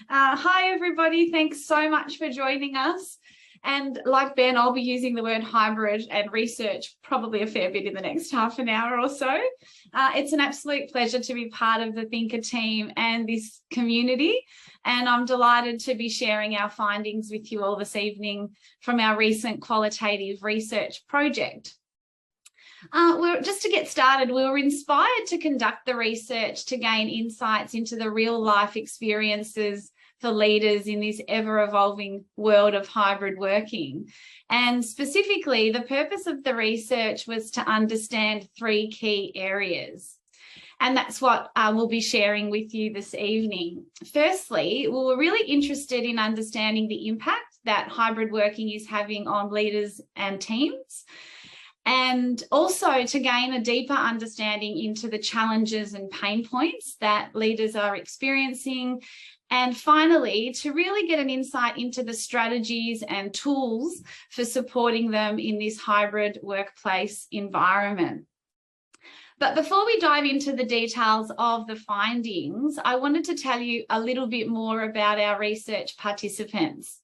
Hi, everybody. Thanks so much for joining us. And like Ben, I'll be using the word hybrid and research probably a fair bit in the next half an hour or so. It's an absolute pleasure to be part of the Thinka team and this community. And I'm delighted to be sharing our findings with you all this evening from our recent qualitative research project. Just to get started, we were inspired to conduct the research to gain insights into the real life experiences for leaders in this ever-evolving world of hybrid working. And specifically, the purpose of the research was to understand three key areas. And that's what we'll be sharing with you this evening. Firstly, we were really interested in understanding the impact that hybrid working is having on leaders and teams, and also to gain a deeper understanding into the challenges and pain points that leaders are experiencing. And finally, to really get an insight into the strategies and tools for supporting them in this hybrid workplace environment. But before we dive into the details of the findings, I wanted to tell you a little bit more about our research participants.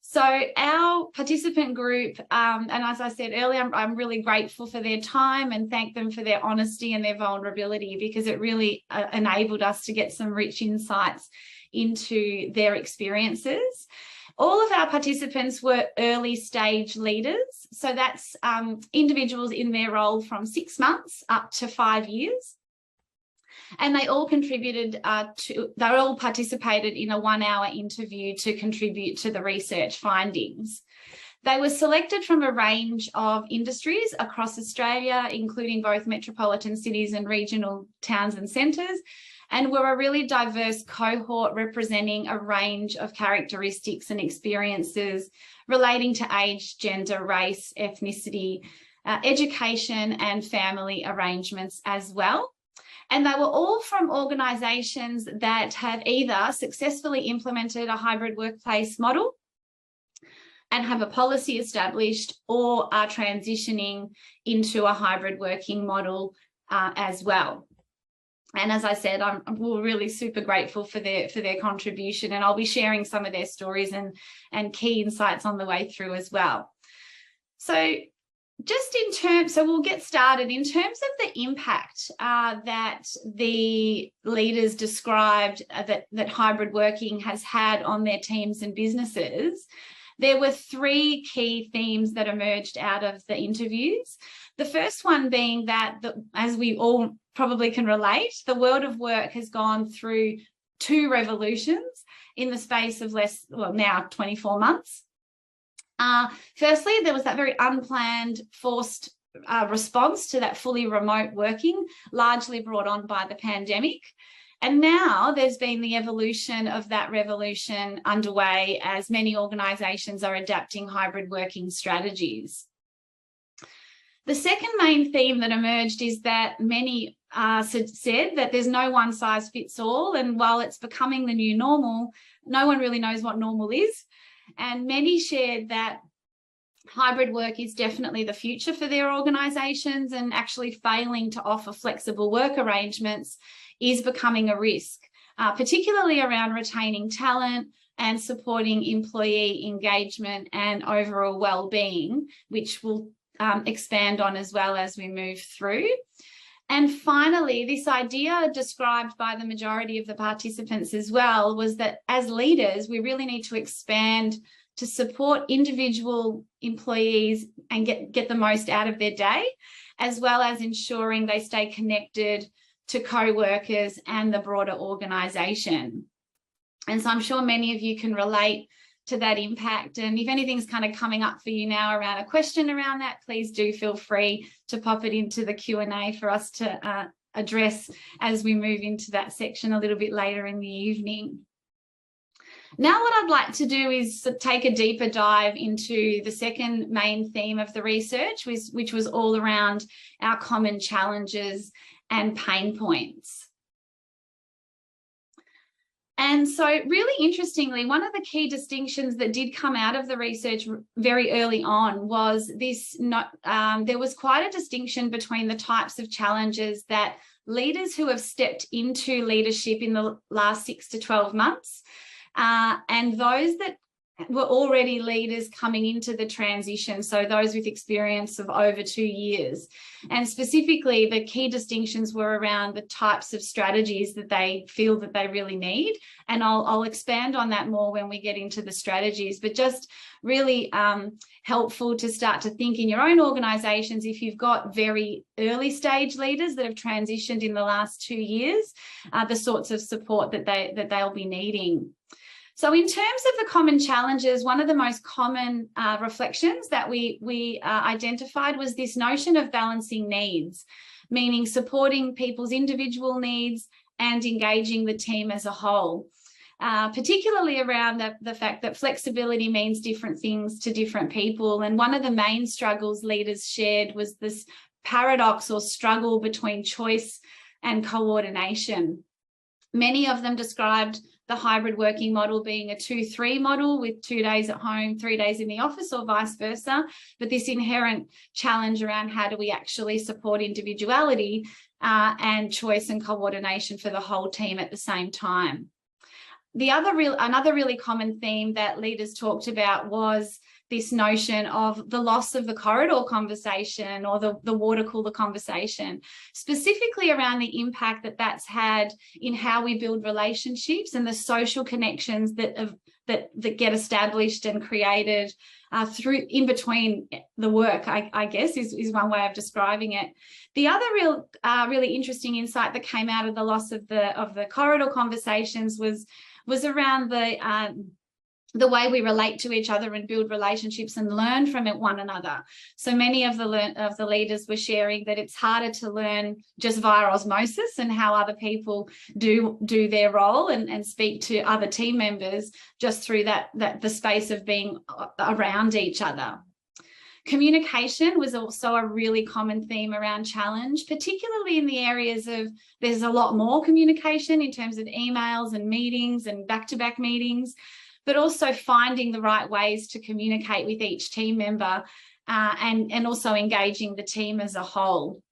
So our participant group, and as I said earlier, I'm really grateful for their time and thank them for their honesty and their vulnerability, because it really enabled us to get some rich insights into their experiences. All of our participants were early stage leaders. So that's individuals in their role from 6 months up to 5 years. And they all contributed they all participated in a 1-hour interview to contribute to the research findings. They were selected from a range of industries across Australia, including both metropolitan cities and regional towns and centres, and were a really diverse cohort representing a range of characteristics and experiences relating to age, gender, race, ethnicity, education and family arrangements as well. And they were all from organisations that have either successfully implemented a hybrid workplace model and have a policy established, or are transitioning into a hybrid working model as well. And as I said, we're really super grateful for their contribution, and I'll be sharing some of their stories and key insights on the way through as well. So we'll get started. In terms of the impact that the leaders described that hybrid working has had on their teams and businesses, there were three key themes that emerged out of the interviews. The first one being that, as we all probably can relate, the world of work has gone through 2 revolutions in the space of now 24 months. Firstly, there was that very unplanned, forced response to that fully remote working, largely brought on by the pandemic. And now there's been the evolution of that revolution underway as many organisations are adapting hybrid working strategies. The second main theme that emerged is that many said that there's no one size fits all, and while it's becoming the new normal, no one really knows what normal is. And many shared that hybrid work is definitely the future for their organisations, and actually failing to offer flexible work arrangements is becoming a risk, particularly around retaining talent and supporting employee engagement and overall well-being, which we'll expand on as well as we move through. And finally, this idea described by the majority of the participants as well was that as leaders, we really need to expand to support individual employees and get the most out of their day, as well as ensuring they stay connected to co-workers and the broader organisation. And so I'm sure many of you can relate to that impact. And if anything's kind of coming up for you now around a question around that, please do feel free to pop it into the Q&A for us to address as we move into that section a little bit later in the evening. Now what I'd like to do is take a deeper dive into the second main theme of the research, which was all around our common challenges and pain points. And so really interestingly, one of the key distinctions that did come out of the research very early on was this, there was quite a distinction between the types of challenges that leaders who have stepped into leadership in the last 6 to 12 months and those that were already leaders coming into the transition, so those with experience of over 2 years. And specifically, the key distinctions were around the types of strategies that they feel that they really need. And I'll expand on that more when we get into the strategies, but just really helpful to start to think in your own organizations, if you've got very early stage leaders that have transitioned in the last 2 years, the sorts of support that they'll be needing. So in terms of the common challenges, one of the most common reflections that we identified was this notion of balancing needs, meaning supporting people's individual needs and engaging the team as a whole, particularly around the fact that flexibility means different things to different people. And one of the main struggles leaders shared was this paradox or struggle between choice and coordination. Many of them described the hybrid working model being a 2-3 model with 2 days at home, 3 days in the office, or vice versa. But this inherent challenge around how do we actually support individuality and choice and coordination for the whole team at the same time. Another really common theme that leaders talked about was this notion of the loss of the corridor conversation or the water cooler conversation, specifically around the impact that that's had in how we build relationships and the social connections that get established and created through in between the work, I guess is one way of describing it. The other really interesting insight that came out of the loss of the corridor conversations was around the way we relate to each other and build relationships and learn from one another. So many of the leaders were sharing that it's harder to learn just via osmosis and how other people do their role and speak to other team members just through the space of being around each other. Communication was also a really common theme around challenge, particularly in the areas of there's a lot more communication in terms of emails and meetings and back-to-back meetings, but also finding the right ways to communicate with each team member and also engaging the team as a whole.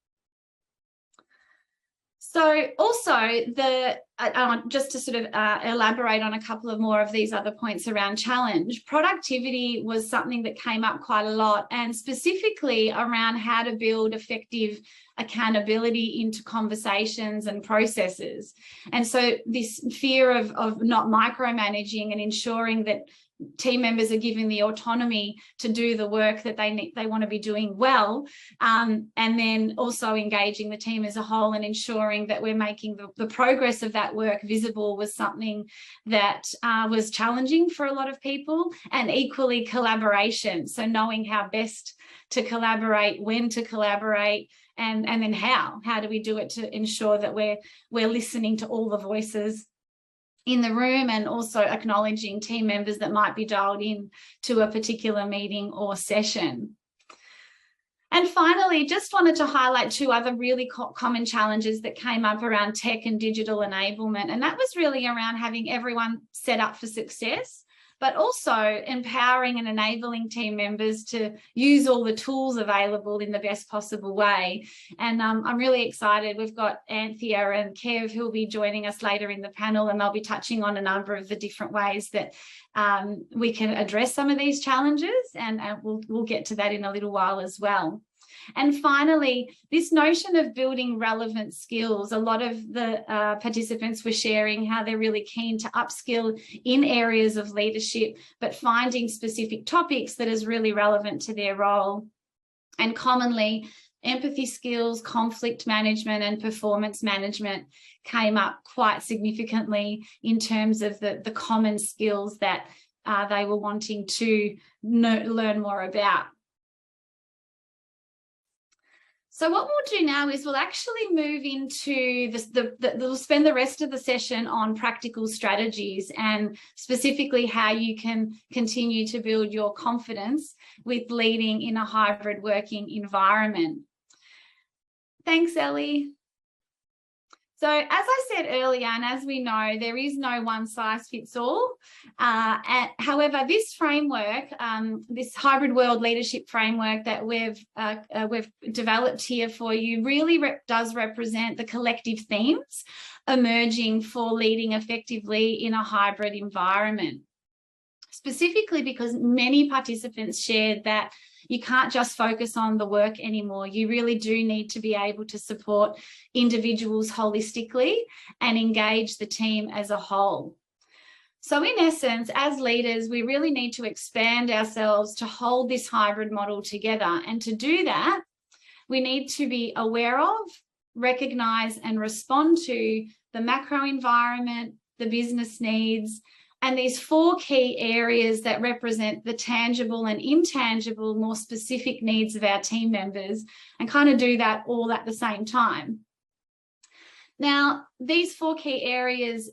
So also just to sort of elaborate on a couple of more of these other points around challenge, productivity was something that came up quite a lot, and specifically around how to build effective accountability into conversations and processes. And so this fear of not micromanaging and ensuring that team members are given the autonomy to do the work that they want to be doing well, and then also engaging the team as a whole and ensuring that we're making the progress of that work visible was something that was challenging for a lot of people. And equally collaboration, so knowing how best to collaborate, when to collaborate, and then how do we do it to ensure that we're listening to all the voices in the room and also acknowledging team members that might be dialed in to a particular meeting or session. And finally, just wanted to highlight 2 other really common challenges that came up around tech and digital enablement. And that was really around having everyone set up for success, but also empowering and enabling team members to use all the tools available in the best possible way. And I'm really excited. We've got Anthea and Kev who will be joining us later in the panel, and they'll be touching on a number of the different ways that we can address some of these challenges, and we'll get to that in a little while as well. And finally, this notion of building relevant skills. A lot of the participants were sharing how they're really keen to upskill in areas of leadership, but finding specific topics that is really relevant to their role. And commonly, empathy skills, conflict management, and performance management came up quite significantly in terms of the common skills that they were wanting to learn more about. So what we'll do now is we'll actually move into we'll spend the rest of the session on practical strategies and specifically how you can continue to build your confidence with leading in a hybrid working environment. Thanks, Ellie. So as I said earlier, and as we know, there is no one size fits all. However, this framework, this hybrid world leadership framework that we've developed here for you really does represent the collective themes emerging for leading effectively in a hybrid environment. Specifically because many participants shared that you can't just focus on the work anymore. You really do need to be able to support individuals holistically and engage the team as a whole. So in essence, as leaders, we really need to expand ourselves to hold this hybrid model together. And to do that, we need to be aware of, recognize and respond to the macro environment, the business needs, and these 4 key areas that represent the tangible and intangible, more specific needs of our team members, and kind of do that all at the same time. Now, these 4 key areas,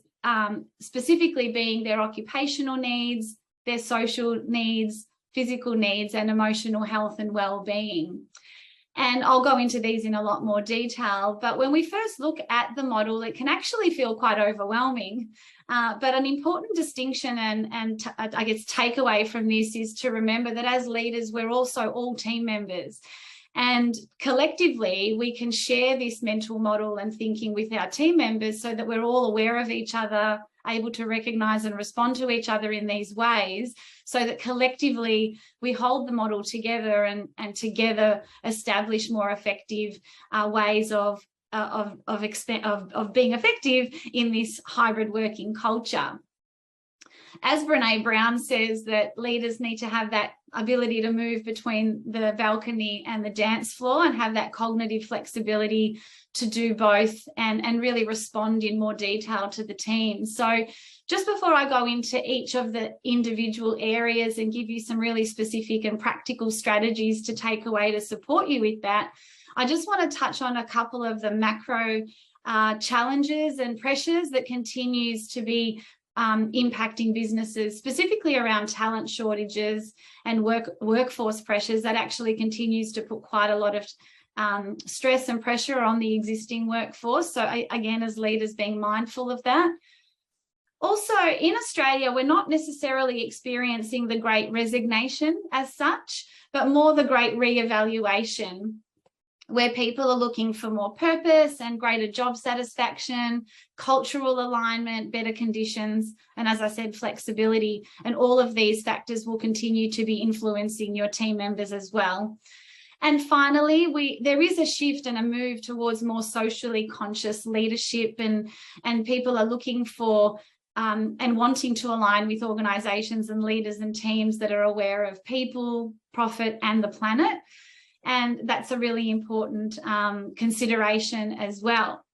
specifically being their occupational needs, their social needs, physical needs, and emotional health and well-being. And I'll go into these in a lot more detail, but when we first look at the model, it can actually feel quite overwhelming. But an important distinction and I guess takeaway from this is to remember that as leaders, we're also all team members. And collectively, we can share this mental model and thinking with our team members so that we're all aware of each other, able to recognize and respond to each other in these ways, so that collectively we hold the model together and together establish more effective ways of being effective in this hybrid working culture. As Brene Brown says, that leaders need to have that ability to move between the balcony and the dance floor and have that cognitive flexibility to do both and really respond in more detail to the team. So just before I go into each of the individual areas and give you some really specific and practical strategies to take away to support you with that, I just want to touch on a couple of the macro challenges and pressures that continues to be impacting businesses, specifically around talent shortages and workforce pressures that actually continues to put quite a lot of stress and pressure on the existing workforce. So again, as leaders, being mindful of that. Also, in Australia, we're not necessarily experiencing the great resignation as such, but more the great re-evaluation, where people are looking for more purpose and greater job satisfaction, cultural alignment, better conditions, and as I said, flexibility. And all of these factors will continue to be influencing your team members as well. And finally, there is a shift and a move towards more socially conscious leadership, and people are looking for and wanting to align with organisations and leaders and teams that are aware of people, profit, and the planet. And that's a really important consideration as well.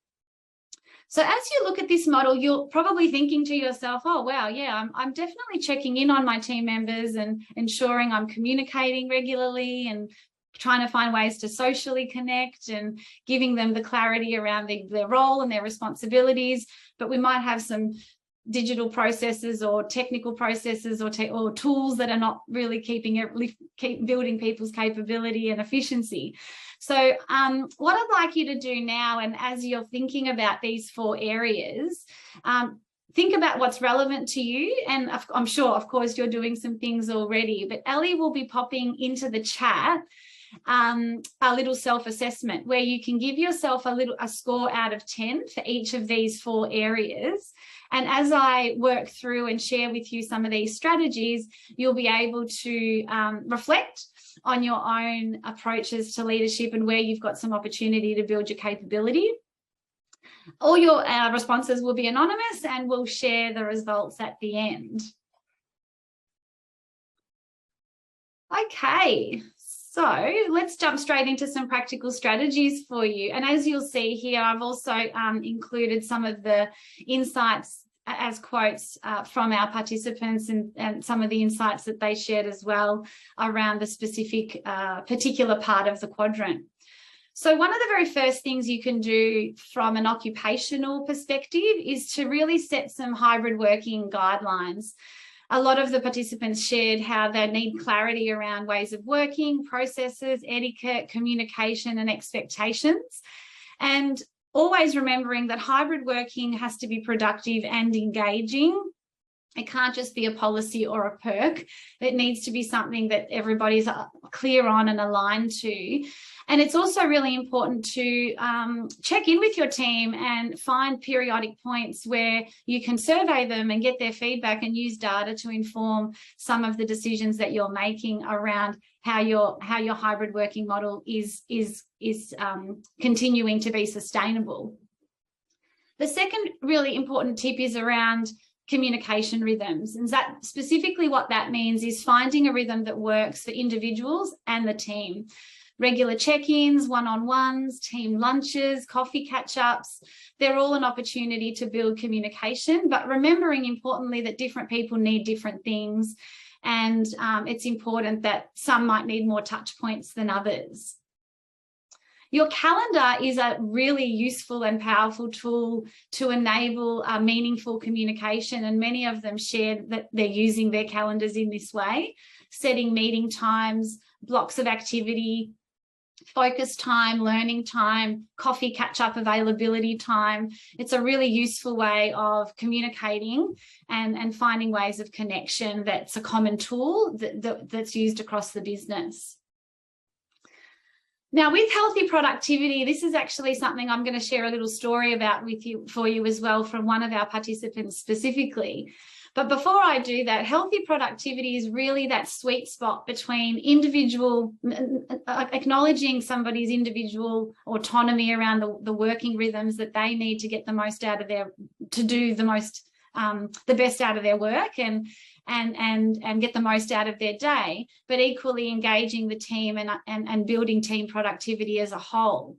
So as you look at this model, you're probably thinking to yourself, oh, wow, yeah, I'm definitely checking in on my team members and ensuring I'm communicating regularly and trying to find ways to socially connect and giving them the clarity around their role and their responsibilities. But we might have some digital processes or technical processes or tools that are not really keep building people's capability and efficiency. So what I'd like you to do now, and as you're thinking about these 4 areas, think about what's relevant to you. And I'm sure, of course, you're doing some things already, but Ellie will be popping into the chat a little self-assessment where you can give yourself a score out of 10 for each of these 4 areas. And as I work through and share with you some of these strategies, you'll be able to reflect on your own approaches to leadership and where you've got some opportunity to build your capability. All your responses will be anonymous, and we'll share the results at the end. Okay. So let's jump straight into some practical strategies for you. And as you'll see here, I've also included some of the insights as quotes from our participants and some of the insights that they shared as well around the specific particular part of the quadrant. So one of the very first things you can do from an occupational perspective is to really set some hybrid working guidelines. A lot of the participants shared how they need clarity around ways of working, processes, etiquette, communication, and expectations. And always remembering that hybrid working has to be productive and engaging. It can't just be a policy or a perk. It needs to be something that everybody's clear on and aligned to. And it's also really important to check in with your team and find periodic points where you can survey them and get their feedback and use data to inform some of the decisions that you're making around how your hybrid working model is continuing to be sustainable. The second really important tip is around communication rhythms. And that specifically what that means is finding a rhythm that works for individuals and the team. Regular check-ins, one-on-ones, team lunches, coffee catch-ups, they're all an opportunity to build communication, but remembering importantly that different people need different things, and it's important that some might need more touch points than others. Your calendar is a really useful and powerful tool to enable meaningful communication, and many of them shared that they're using their calendars in this way, setting meeting times, blocks of activity, focus time, learning time, coffee catch-up availability time. It's a really useful way of communicating and finding ways of connection that's a common tool that's used across the business. Now, with healthy productivity, this is actually something I'm going to share a little story about for you as well from one of our participants specifically. But before I do that, healthy productivity is really that sweet spot between acknowledging somebody's individual autonomy around the working rhythms that they need to get the most out of the best out of their work and get the most out of their day, but equally engaging the team and building team productivity as a whole.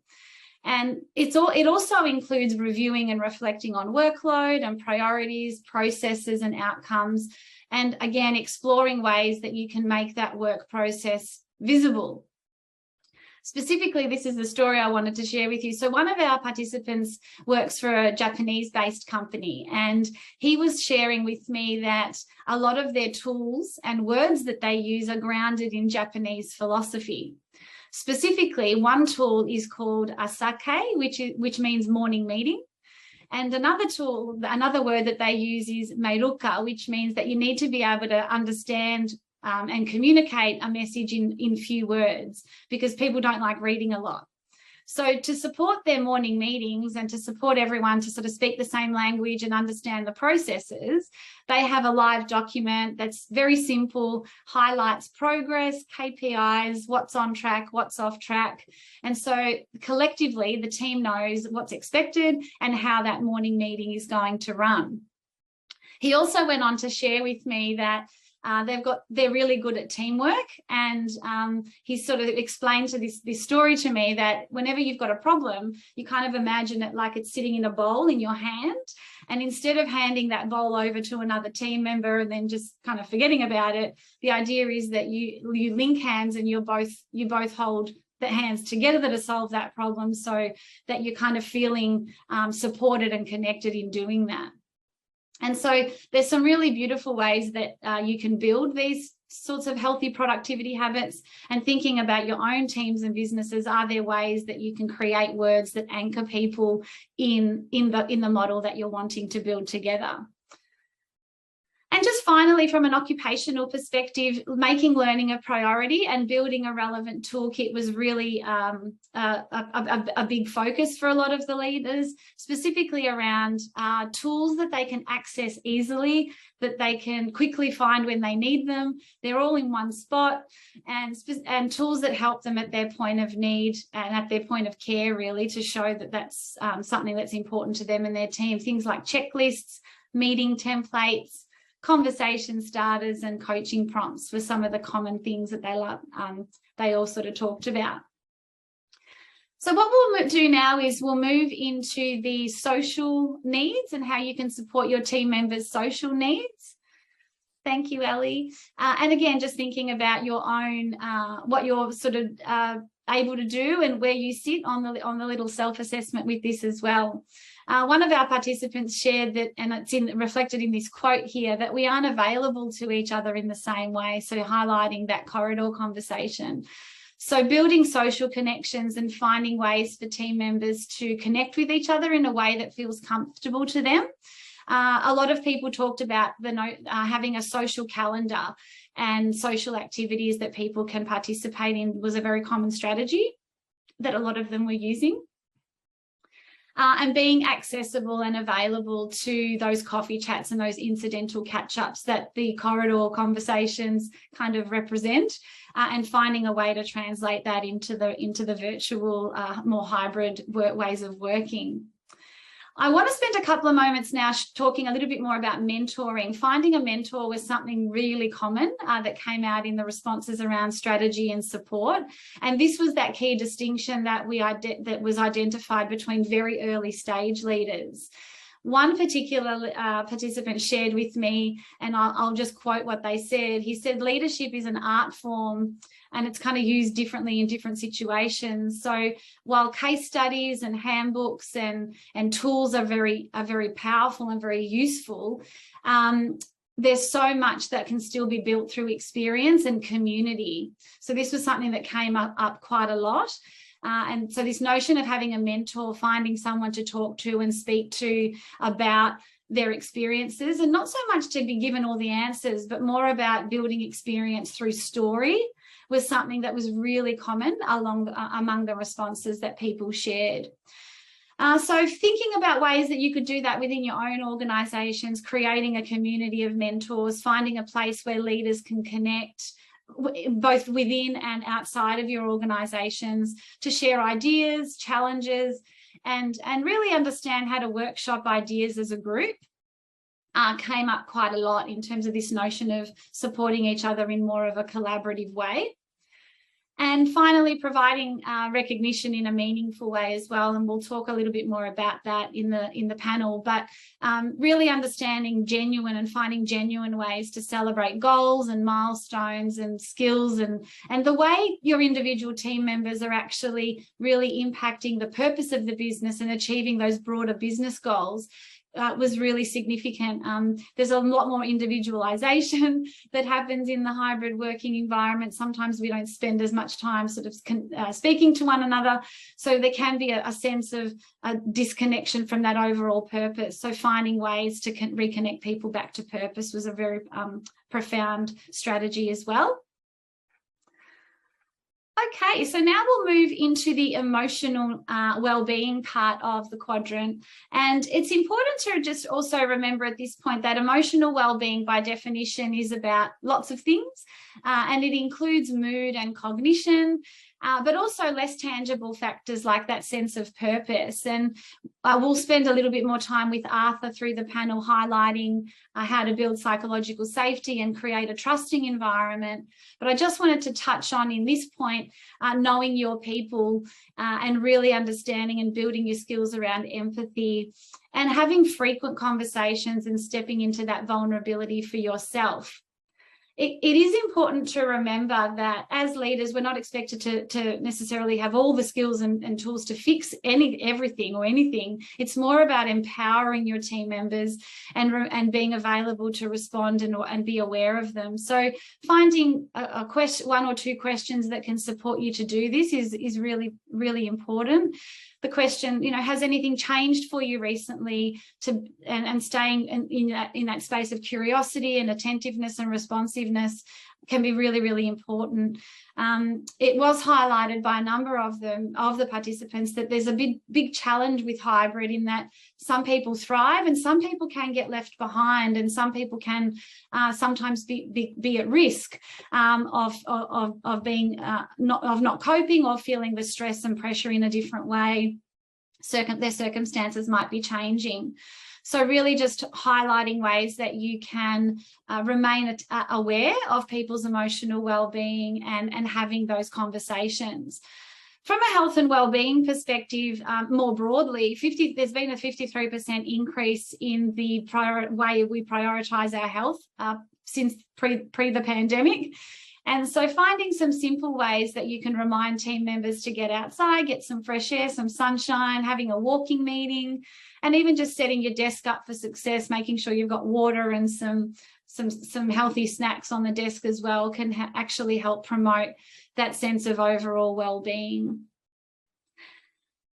And it also includes reviewing and reflecting on workload and priorities, processes and outcomes, and again, exploring ways that you can make that work process visible. Specifically, this is the story I wanted to share with you. So one of our participants works for a Japanese-based company, and he was sharing with me that a lot of their tools and words that they use are grounded in Japanese philosophy. Specifically, one tool is called asake, which means morning meeting. And another word that they use is meiruka, which means that you need to be able to understand and communicate a message in few words, because people don't like reading a lot. So to support their morning meetings and to support everyone to sort of speak the same language and understand the processes, they have a live document that's very simple, highlights progress, KPIs, what's on track, what's off track. And so collectively, the team knows what's expected and how that morning meeting is going to run. He also went on to share with me that they're really good at teamwork, and he sort of explained this story to me that whenever you've got a problem, you kind of imagine it like it's sitting in a bowl in your hand, and instead of handing that bowl over to another team member and then just kind of forgetting about it, the idea is that you link hands and you both hold the hands together to solve that problem, so that you're kind of feeling supported and connected in doing that. And so there's some really beautiful ways that you can build these sorts of healthy productivity habits, and thinking about your own teams and businesses. Are there ways that you can create words that anchor people in the model that you're wanting to build together? And just finally, from an occupational perspective, making learning a priority and building a relevant toolkit was really a big focus for a lot of the leaders, specifically around tools that they can access easily, that they can quickly find when they need them. They're all in one spot, and tools that help them at their point of need and at their point of care, really, to show that that's something that's important to them and their team. Things like checklists, meeting templates, conversation starters and coaching prompts were some of the common things that they all sort of talked about. So what we'll do now is we'll move into the social needs and how you can support your team members' social needs. Thank you, Ellie. And again, just thinking about your own, what you're sort of able to do and where you sit on the little self-assessment with this as well. One of our participants shared that, and it's reflected in this quote here, that we aren't available to each other in the same way, so highlighting that corridor conversation. So building social connections and finding ways for team members to connect with each other in a way that feels comfortable to them. A lot of people talked about having a social calendar and social activities that people can participate in was a very common strategy that a lot of them were using. And being accessible and available to those coffee chats and those incidental catch-ups that the corridor conversations kind of represent, and finding a way to translate that into the virtual, more hybrid ways of working. I want to spend a couple of moments now talking a little bit more about mentoring. Finding a mentor was something really common that came out in the responses around strategy and support. And this was that key distinction that was identified between very early stage leaders. One particular participant shared with me, and I'll just quote what they said. He said, leadership is an art form and it's kind of used differently in different situations. So while case studies and handbooks and tools are very powerful and very useful, there's so much that can still be built through experience and community. So this was something that came up quite a lot. And so this notion of having a mentor, finding someone to talk to and speak to about their experiences, and not so much to be given all the answers, but more about building experience through story, was something that was really common among the responses that people shared. So thinking about ways that you could do that within your own organisations, creating a community of mentors, finding a place where leaders can connect, both within and outside of your organisations, to share ideas, challenges, and really understand how to workshop ideas as a group, came up quite a lot in terms of this notion of supporting each other in more of a collaborative way. And finally, providing recognition in a meaningful way as well, and we'll talk a little bit more about that in the panel, but really understanding genuine and finding genuine ways to celebrate goals and milestones and skills and the way your individual team members are actually really impacting the purpose of the business and achieving those broader business goals. Was really significant. There's a lot more individualization that happens in the hybrid working environment. Sometimes we don't spend as much time sort of speaking to one another. So there can be a sense of a disconnection from that overall purpose. So finding ways to reconnect people back to purpose was a very profound strategy as well. Okay, so now we'll move into the emotional well-being part of the quadrant. And it's important to just also remember at this point that emotional well-being by definition is about lots of things, and it includes mood and cognition, but also less tangible factors like that sense of purpose. And we'll spend a little bit more time with Arthur through the panel highlighting how to build psychological safety and create a trusting environment. But I just wanted to touch on in this point, knowing your people and really understanding and building your skills around empathy and having frequent conversations and stepping into that vulnerability for yourself. It is important to remember that as leaders, we're not expected to necessarily have all the skills and tools to fix everything or anything. It's more about empowering your team members and being available to respond and be aware of them. So finding one or two questions that can support you to do this is really, really important. The question, has anything changed for you recently? And staying in that space of curiosity and attentiveness and responsiveness can be really, really important. It was highlighted by a number of the participants that there's a big challenge with hybrid in that some people thrive and some people can get left behind, and some people can sometimes be at risk of not coping or feeling the stress and pressure in a different way. Their circumstances might be changing. So really just highlighting ways that you can remain aware of people's emotional well-being and having those conversations. From a health and well-being perspective, more broadly, there's been a 53% increase in the way we prioritise our health since pre the pandemic. And so finding some simple ways that you can remind team members to get outside, get some fresh air, some sunshine, having a walking meeting, and even just setting your desk up for success, making sure you've got water and some healthy snacks on the desk as well can actually help promote that sense of overall well-being.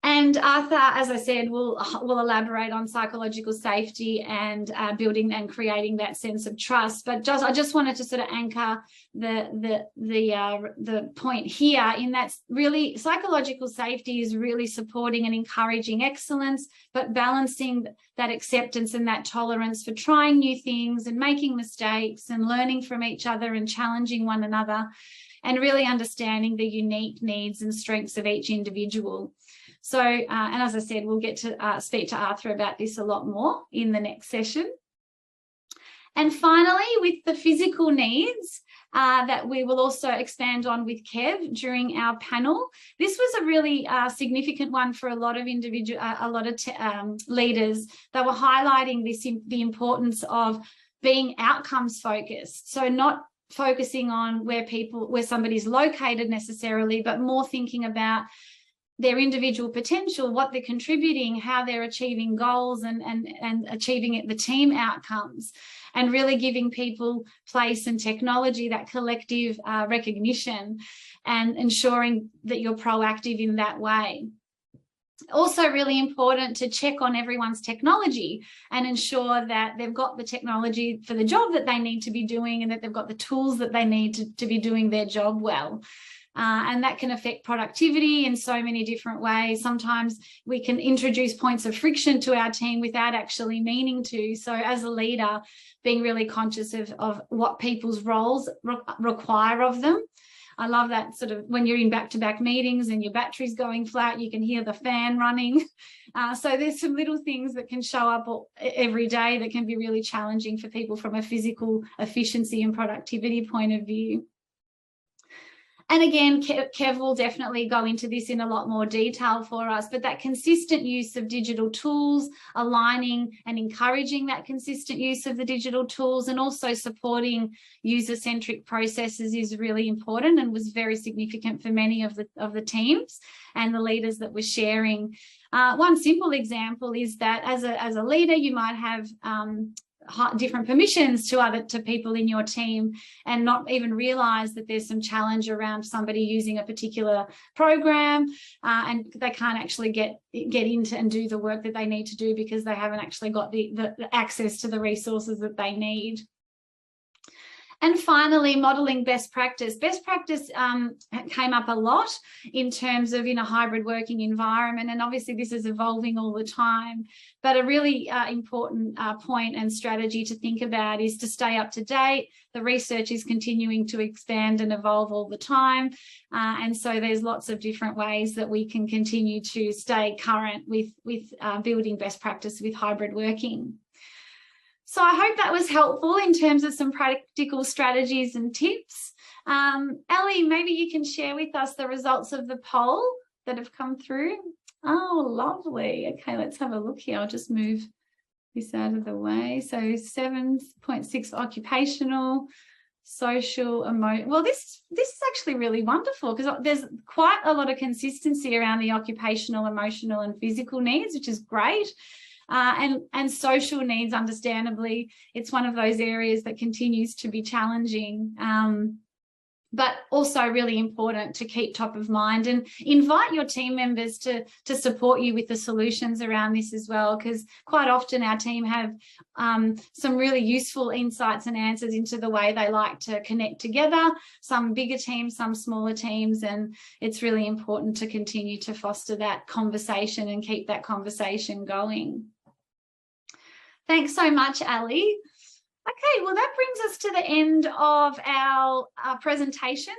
And Arthur, as I said, will elaborate on psychological safety and building and creating that sense of trust. But I just wanted to sort of anchor the point here in that really psychological safety is really supporting and encouraging excellence, but balancing that acceptance and that tolerance for trying new things and making mistakes and learning from each other and challenging one another, and really understanding the unique needs and strengths of each individual. So, and as I said, we'll get to speak to Arthur about this a lot more in the next session. And finally, with the physical needs that we will also expand on with Kev during our panel. This was a really significant one for a lot of leaders that were highlighting the importance of being outcomes focused. So not focusing on where somebody's located necessarily, but more thinking about their individual potential, what they're contributing, how they're achieving goals and achieving the team outcomes, and really giving people place and technology, that collective recognition, and ensuring that you're proactive in that way. Also really important to check on everyone's technology and ensure that they've got the technology for the job that they need to be doing, and that they've got the tools that they need to be doing their job well. And that can affect productivity in so many different ways. Sometimes we can introduce points of friction to our team without actually meaning to. So as a leader, being really conscious of what people's roles require of them. I love that sort of when you're in back-to-back meetings and your battery's going flat, you can hear the fan running. So there's some little things that can show up every day that can be really challenging for people from a physical efficiency and productivity point of view. And again, Kev will definitely go into this in a lot more detail for us, but that consistent use of digital tools, aligning and encouraging that consistent use of the digital tools, and also supporting user-centric processes is really important and was very significant for many of the teams and the leaders that were sharing. One simple example is that as a leader, you might have different permissions to people in your team, and not even realize that there's some challenge around somebody using a particular program and they can't actually get into and do the work that they need to do because they haven't actually got the access to the resources that they need. And finally, modelling best practice. Best practice came up a lot in terms of in a hybrid working environment, and obviously this is evolving all the time. But a really important point and strategy to think about is to stay up to date. The research is continuing to expand and evolve all the time. And so there's lots of different ways that we can continue to stay current with building best practice with hybrid working. So I hope that was helpful in terms of some practical strategies and tips. Ellie, maybe you can share with us the results of the poll that have come through. Oh, lovely. Okay, let's have a look here. I'll just move this out of the way. So 7.6 occupational, social, emotional. Well, this is actually really wonderful because there's quite a lot of consistency around the occupational, emotional and physical needs, which is great. And social needs, understandably, it's one of those areas that continues to be challenging, but also really important to keep top of mind, and invite your team members to support you with the solutions around this as well, because quite often our team have some really useful insights and answers into the way they like to connect together, some bigger teams, some smaller teams, and it's really important to continue to foster that conversation and keep that conversation going. Thanks so much, Ali. Okay, well, that brings us to the end of our presentation.